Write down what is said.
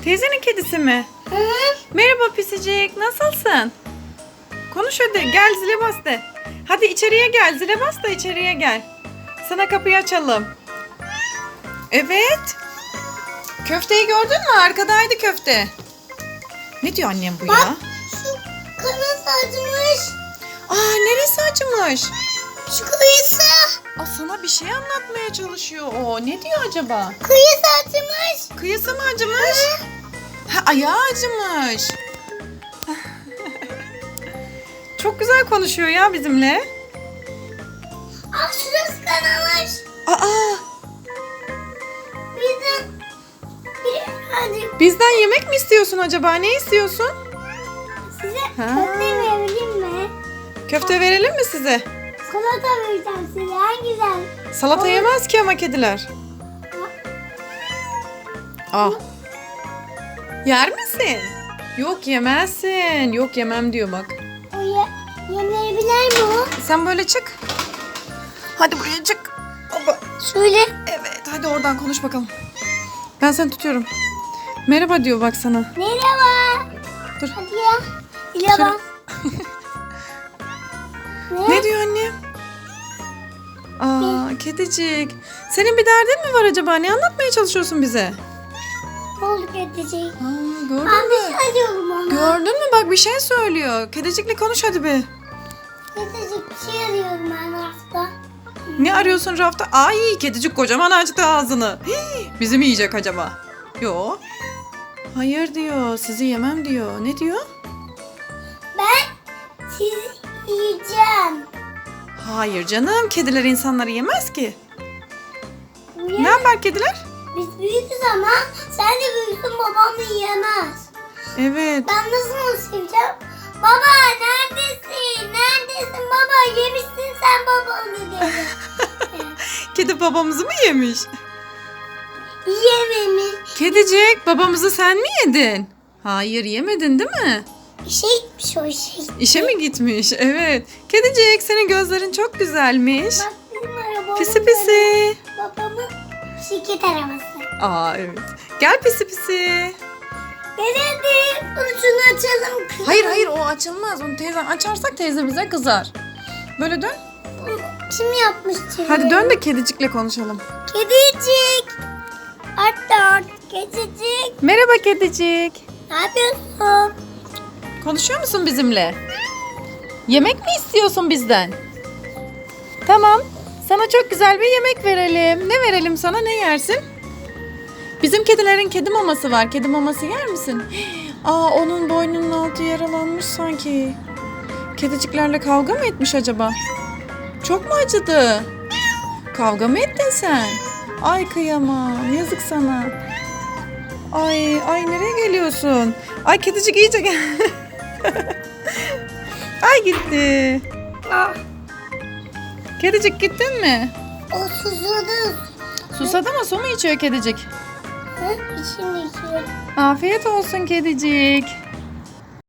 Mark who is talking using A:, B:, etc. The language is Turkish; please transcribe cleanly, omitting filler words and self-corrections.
A: Teyzenin kedisi mi?
B: Hı?
A: Merhaba pisicik, nasılsın? Konuş hadi, gel zile bas de. Hadi içeriye gel, zile bas da içeriye gel. Sana kapıyı açalım. Evet. Köfteyi gördün mü? Arkadaydı köfte. Ne diyor annem bu ya?
B: Bak şu kanası acımış.
A: Aa, neresi acımış?
B: Şu kıyısı.
A: Aa, sana bir şey anlatmaya çalışıyor o. Ne diyor acaba?
B: Kıyısı acımış.
A: Kıyısı mı acımış? Ha, ayağı acımış. Çok güzel konuşuyor ya bizimle.
B: Ah şurası kanamış.
A: Aa,
B: Hadi
A: bizden yemek mi istiyorsun acaba? Ne istiyorsun?
B: size
A: Ha.
B: köfte verelim mi?
A: Köfte verelim mi size?
B: Salata vereceğim size. En güzel.
A: Salata yemez ki ama kediler. Aa. Yer misin? Yok yemezsin. Yok yemem diyor bak.
B: O yenebilir mi o?
A: Sen böyle çık. Hadi buraya çık. Hoppa.
B: Şöyle.
A: Evet hadi oradan konuş bakalım. Ben seni tutuyorum. Merhaba diyor bak sana.
B: Merhaba.
A: Dur.
B: Hadi ya. Dile
A: Şöyle-
B: bak.
A: Ne diyor annem? Aa kedicik. Senin bir derdin mi var acaba? Ne anlatmaya çalışıyorsun bize?
B: Ne oldu kedicik?
A: Aa, gördün
B: Ben bir
A: mü?
B: şey diyorum ona.
A: Gördün mü? Bak bir şey söylüyor. Kedicikle konuş hadi bir.
B: Kedicik bir şey arıyorum ben hafta.
A: Ne arıyorsun rafta? Ay kedicik kocaman açtı ağzını. Hii, bizi mi yiyecek acaba? Yo. Hayır diyor. Sizi yemem diyor. Ne diyor?
B: Ben sizi yiyeceğim.
A: Hayır canım. Kediler insanları yemez ki.
B: Uyan.
A: Ne yapar kediler?
B: Biz büyüdüz ama sen de büyüksün babam da yiyemez.
A: Evet.
B: Ben nasıl seveceğim? Baba neredesin? Neredesin baba? Yemişsin sen babanı dedi.
A: Kedi babamızı mı yemiş?
B: Yememiş.
A: Kedicik babamızı sen mi yedin? Hayır yemedin değil mi?
B: İşe gitmiş o şey.
A: İşe mi gitmiş? Evet. Kedicik senin gözlerin çok güzelmiş.
B: Bak bizim arabamın
A: Pisi pisi.
B: babamın şirket arabası.
A: Aa evet. Gel pisi pisi.
B: Gel hadi. Şunu açalım. kızım.
A: Hayır o açılmaz. Onu teyzen açarsak teyze bize kızar. Böyle dön.
B: Kim yapmış çeviri?
A: Hadi dön de kedicikle konuşalım.
B: Kedicik. Art kedicik.
A: Merhaba kedicik.
B: Ne yapıyorsun?
A: Konuşuyor musun bizimle? Yemek mi istiyorsun bizden? Tamam. Sana çok güzel bir yemek verelim. Ne verelim sana? Ne yersin? Bizim kedilerin kedi maması var. Kedi maması yer misin? Aa onun boynunun altı yaralanmış sanki. Kediciklerle kavga mı etmiş acaba? Çok mu acıdı? Kavga mı ettin sen? Ay kıyamam. Yazık sana. Ay nereye geliyorsun? Ay kedicik iyice gel. Ay gitti.
B: Ah,
A: Kedicik gittin mi?
B: o susadı.
A: Susadı mı? Su mu içiyor kedicik?
B: Hı? İçinde içiyor.
A: Afiyet olsun kedicik.